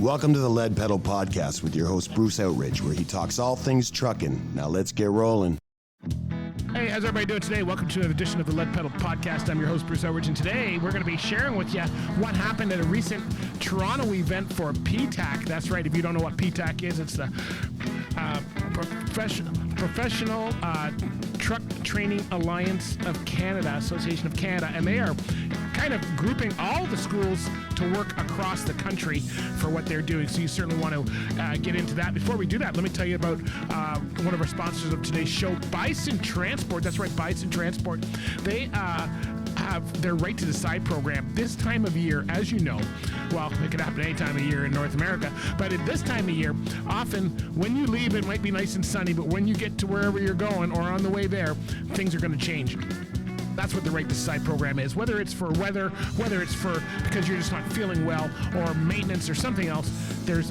Welcome to the Lead Pedal Podcast with your host, Bruce Outridge, where he talks all things trucking. Now let's get rolling. Hey, how's everybody doing today? Welcome to another edition of the Lead Pedal Podcast. I'm your host, Bruce Outridge, and today we're going to be sharing with you what happened at a recent Toronto event for PTTAC. That's right, if you don't know what PTTAC is, it's the Professional Truck Training Alliance of Canada, Association of Canada, and they are kind of grouping all the schools to work across the country for what they're doing. So you certainly want to get into that. Before we do that, let me tell you about one of our sponsors of today's show, Bison Transport. That's right, Bison Transport. They have their Right to Decide program. This time of year, as you know, well, it could happen any time of year in North America, but at this time of year, often when you leave, it might be nice and sunny, but when you get to wherever you're going or on the way there, things are going to change. That's what the Right to Decide program is. Whether it's for weather, whether it's for because you're just not feeling well, or maintenance or something else, there's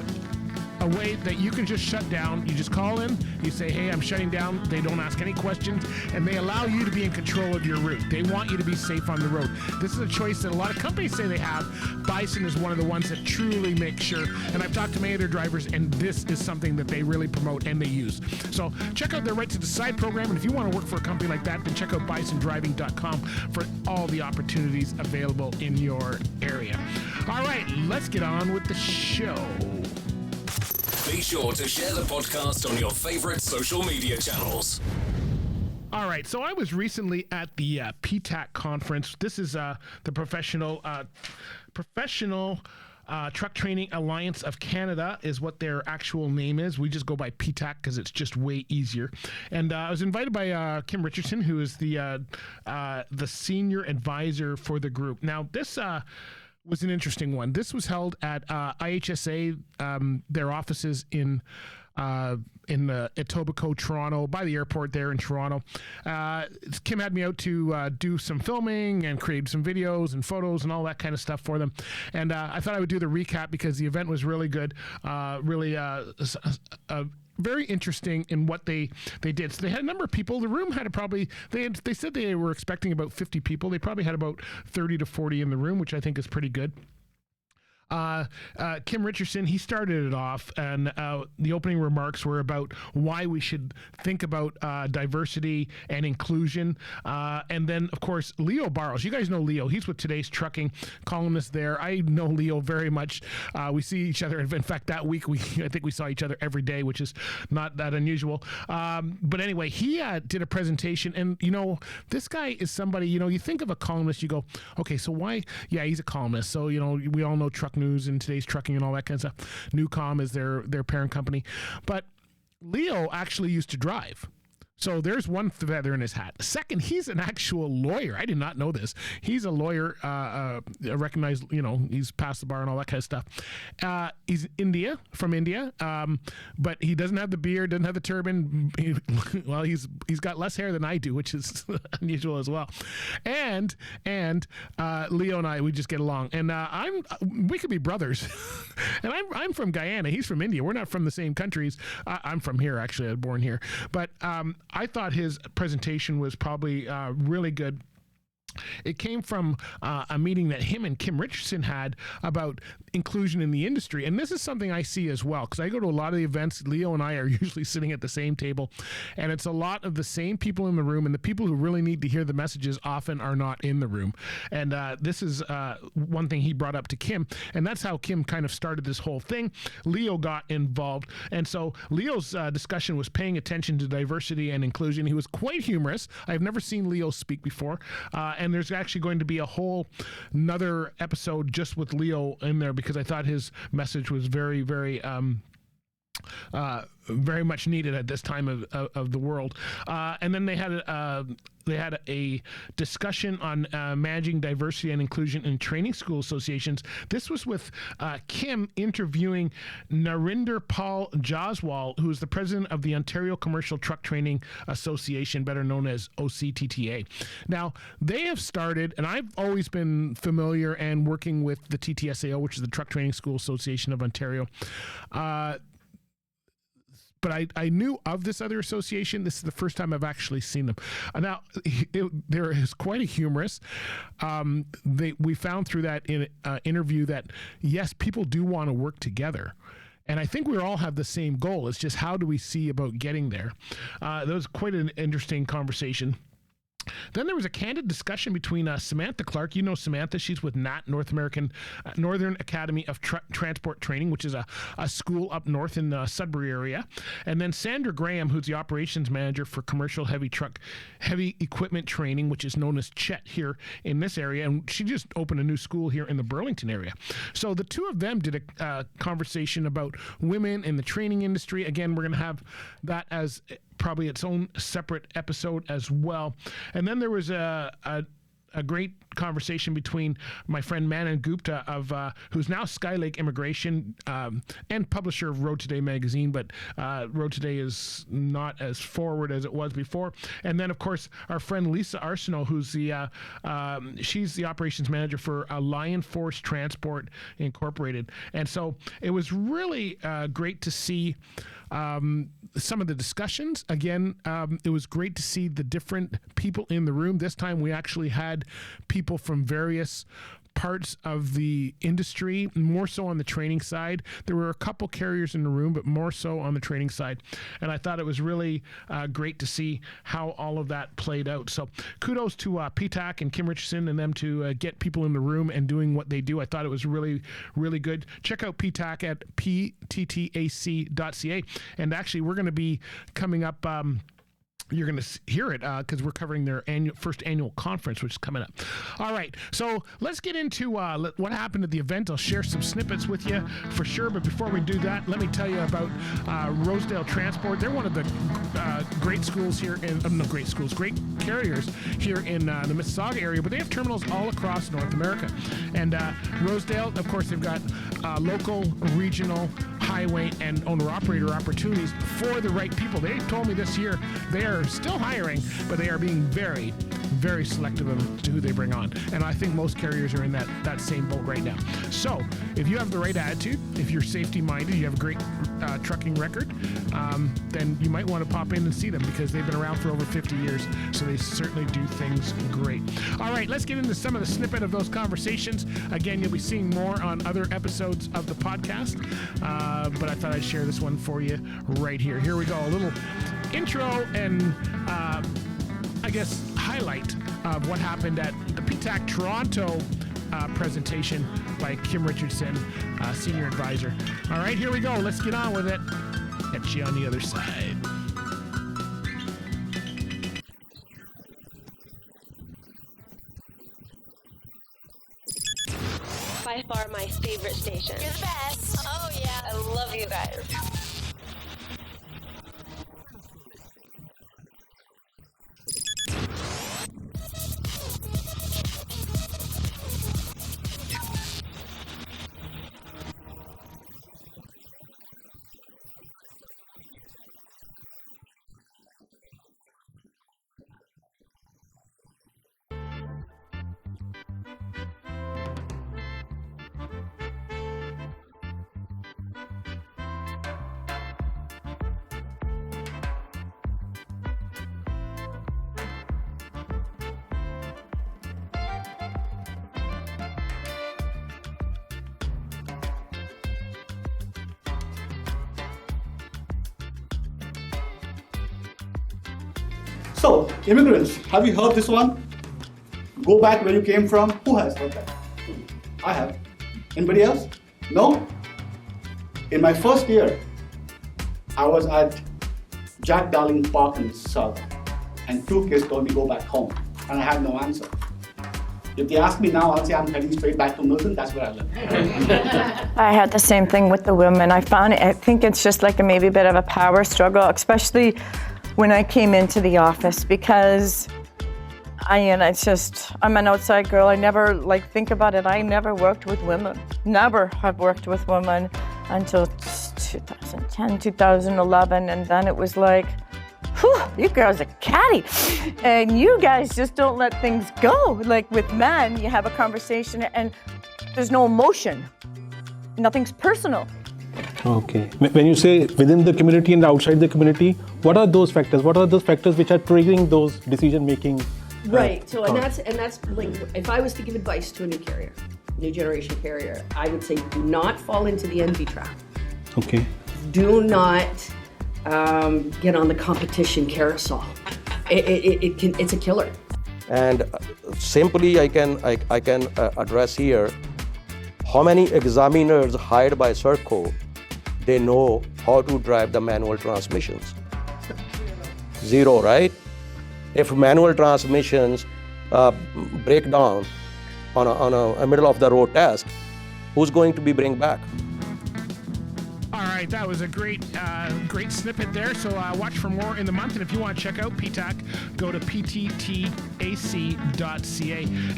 a way that you can just shut down. You just call in, you say, hey, I'm shutting down. They don't ask any questions, and they allow you to be in control of your route. They want you to be safe on the road. This is a choice that a lot of companies say they have. Bison is one of the ones that truly make sure, and I've talked to many other drivers, and this is something that they really promote and they use. So check out their Right to Decide program, and if you want to work for a company like that, then check out bisondriving.com for all the opportunities available in your area. All right, let's get on with the show. Be sure to share the podcast on your favorite social media channels. All right, so I was recently at the PTTAC conference. This is the Professional Truck Training Alliance of Canada is what their actual name is. We just go by PTTAC because it's just way easier. And I was invited by Kim Richardson, who is the senior advisor for the group. Now, this was an interesting one. This was held at IHSA, their offices in Etobicoke, Toronto, by the airport there in Toronto. Kim had me out to do some filming and create some videos and photos and all that kind of stuff for them. And I thought I would do the recap because the event was really good, very interesting in what they did. So they had a number of people. The room had they said they were expecting about 50 people. They probably had about 30 to 40 in the room, which I think is pretty good. Kim Richardson, he started it off, and the opening remarks were about why we should think about diversity and inclusion. And then, of course, Leo Barros. You guys know Leo. He's with Today's Trucking, columnist there. I know Leo very much. We see each other. In fact, that week, I think we saw each other every day, which is not that unusual. But anyway, he did a presentation, and, this guy is somebody, you think of a columnist, you go, okay, so why? Yeah, he's a columnist. So, we all know truck news and Today's Trucking and all that kind of stuff. Newcom is their parent company. But Leo actually used to drive. So there's one feather in his hat. Second, he's an actual lawyer. I did not know this. He's a lawyer, recognized, he's passed the bar and all that kind of stuff. He's from India, but he doesn't have the beard, doesn't have the turban. He's got less hair than I do, which is unusual as well. And Leo and I, we just get along. And we could be brothers. And I'm from Guyana. He's from India. We're not from the same countries. I'm from here, actually. I was born here. But I thought his presentation was probably really good. It came from a meeting that him and Kim Richardson had about inclusion in the industry. And this is something I see as well, because I go to a lot of the events. Leo and I are usually sitting at the same table, and it's a lot of the same people in the room, and the people who really need to hear the messages often are not in the room. And this is one thing he brought up to Kim, and that's how Kim kind of started this whole thing. Leo got involved, and so Leo's discussion was paying attention to diversity and inclusion. He was quite humorous. I've never seen Leo speak before, and there's actually going to be a whole another episode just with Leo in there, because I thought his message was very, very very much needed at this time of the world. And then they had a discussion on managing diversity and inclusion in training school associations. This was with Kim interviewing Narinder Paul Jaswal, who is the president of the Ontario Commercial Truck Training Association, better known as OCTTA. Now, they have started, and I've always been familiar and working with the TTSAO, which is the Truck Training School Association of Ontario. but I knew of this other association. This is the first time I've actually seen them. Now, there is quite a humorous. We found through that interview that, yes, people do want to work together. And I think we all have the same goal. It's just how do we see about getting there? That was quite an interesting conversation. Then there was a candid discussion between Samantha Clark. You know Samantha. She's with NAT, Northern Academy of Transport Training, which is a school up north in the Sudbury area. And then Sandra Graham, who's the operations manager for commercial heavy equipment training, which is known as CHET here in this area. And she just opened a new school here in the Burlington area. So the two of them did a conversation about women in the training industry. Again, we're going to have that as probably its own separate episode as well. And then there was a great conversation between my friend Manan Gupta of who's now Skylake Immigration and publisher of Road Today magazine, but Road Today is not as forward as it was before. And then, of course, our friend Lisa Arsenault, who's she's the operations manager for Lion Force Transport Incorporated. And so it was really great to see some of the discussions. Again, it was great to see the different people in the room. This time we actually had people from various parts of the industry, more so on the training side. There were a couple carriers in the room, but more so on the training side. And I thought it was really great to see how all of that played out. So kudos to PTTAC and Kim Richardson and them to get people in the room and doing what they do. I thought it was really, really good. Check out PTTAC at PTTAC.ca. And actually, we're going to be coming up... you're going to hear it because we're covering their first annual conference, which is coming up. All right, so let's get into what happened at the event. I'll share some snippets with you for sure, but before we do that, let me tell you about Rosedale Transport. They're one of the great schools here, great carriers here in the Mississauga area, but they have terminals all across North America. And Rosedale, of course, they've got local, regional, highway, and owner-operator opportunities for the right people. They told me this year they are still hiring, but they are being very, very selective to who they bring on. And I think most carriers are in that same boat right now. So if you have the right attitude, if you're safety-minded, you have a great trucking record, then you might want to pop in and see them because they've been around for over 50 years, so they certainly do things great. All right, let's get into some of the snippet of those conversations. Again, you'll be seeing more on other episodes of the podcast, but I thought I'd share this one for you right here. Here we go, a little intro and I guess highlight of what happened at the PTTAC Toronto presentation by Kim Richardson, Senior Advisor. All right, here we go. Let's get on with it. Catch you on the other side. By far my favorite station. You're the best. Oh yeah, I love you guys. So, immigrants, have you heard this one? Go back where you came from. Who has heard that? I have. Anybody else? No? In my first year, I was at Jack Darling Park in South, and 2 kids told me go back home, and I had no answer. If they ask me now, I'll say I'm heading straight back to Milton. That's where I live. I had the same thing with the women. I think it's just like maybe a bit of a power struggle, especially when I came into the office, because I'm an outside girl. I never think about it. I never worked with women. Never have worked with women until 2010, 2011, and then it was like, whew, you girls are catty, and you guys just don't let things go. Like with men, you have a conversation and there's no emotion. Nothing's personal. Okay. When you say within the community and outside the community, what are those factors? What are those factors which are triggering those decision making? Right. So and that's like, if I was to give advice to a new carrier, new generation carrier, I would say do not fall into the envy trap. Okay. Do not get on the competition carousel. It's a killer. And simply I can address here how many examiners hired by Serco, they know how to drive the manual transmissions. 0, right? If manual transmissions break down on a middle of the road task, who's going to be bring back? All right, that was a great snippet there. So watch for more in the month. And if you want to check out PTTAC, go to PTTAC.ca.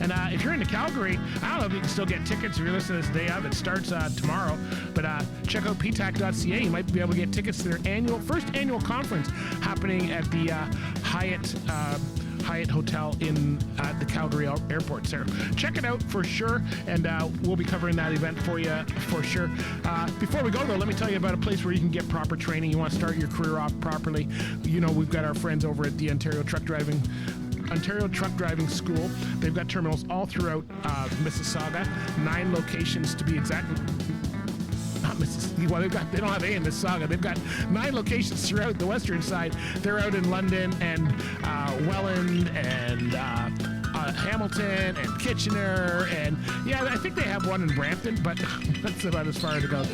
And if you're into Calgary, I don't know if you can still get tickets if you're listening to this day of. It starts tomorrow. But check out PTTAC.ca. You might be able to get tickets to their first annual conference happening at the Hyatt Hotel in the Calgary Airport, Sarah. Check it out for sure, and we'll be covering that event for you for sure. Before we go, though, let me tell you about a place where you can get proper training. You want to start your career off properly. You know, we've got our friends over at the Ontario Truck Driving School. They've got terminals all throughout Mississauga, 9 locations to be exact. Not Mississauga. Well, they don't have A in Mississauga. They've got 9 locations throughout the western side. They're out in London and Welland and Hamilton and Kitchener, and yeah, I think they have one in Brampton, but that's about as far as it goes.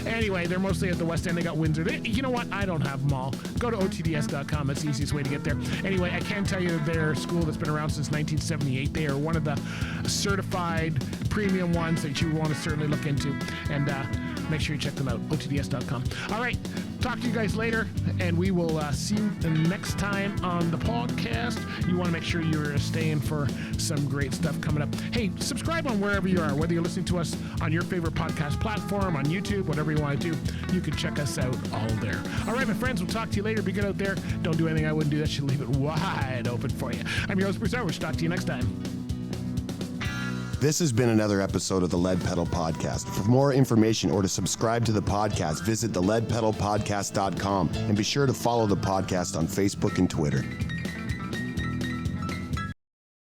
Anyway, they're mostly at the West End. They got Windsor. You know what? I don't have them all. Go to otds.com. That's the easiest way to get there. Anyway, I can tell you they're a school that's been around since 1978. They are one of the certified premium ones that you want to certainly look into, and make sure you check them out, otds.com. All right, talk to you guys later, and we will see you the next time on the podcast. You want to make sure you're staying for some great stuff coming up. Hey, subscribe on wherever you are, whether you're listening to us on your favorite podcast platform, on YouTube, whatever you want to do, you can check us out all there. All right, my friends, we'll talk to you later. Be good out there. Don't do anything I wouldn't do. That should leave it wide open for you. I'm your host, Bruce Outridge. Talk to you next time. This has been another episode of the Lead Pedal Podcast. For more information or to subscribe to the podcast, visit theleadpedalpodcast.com and be sure to follow the podcast on Facebook and Twitter.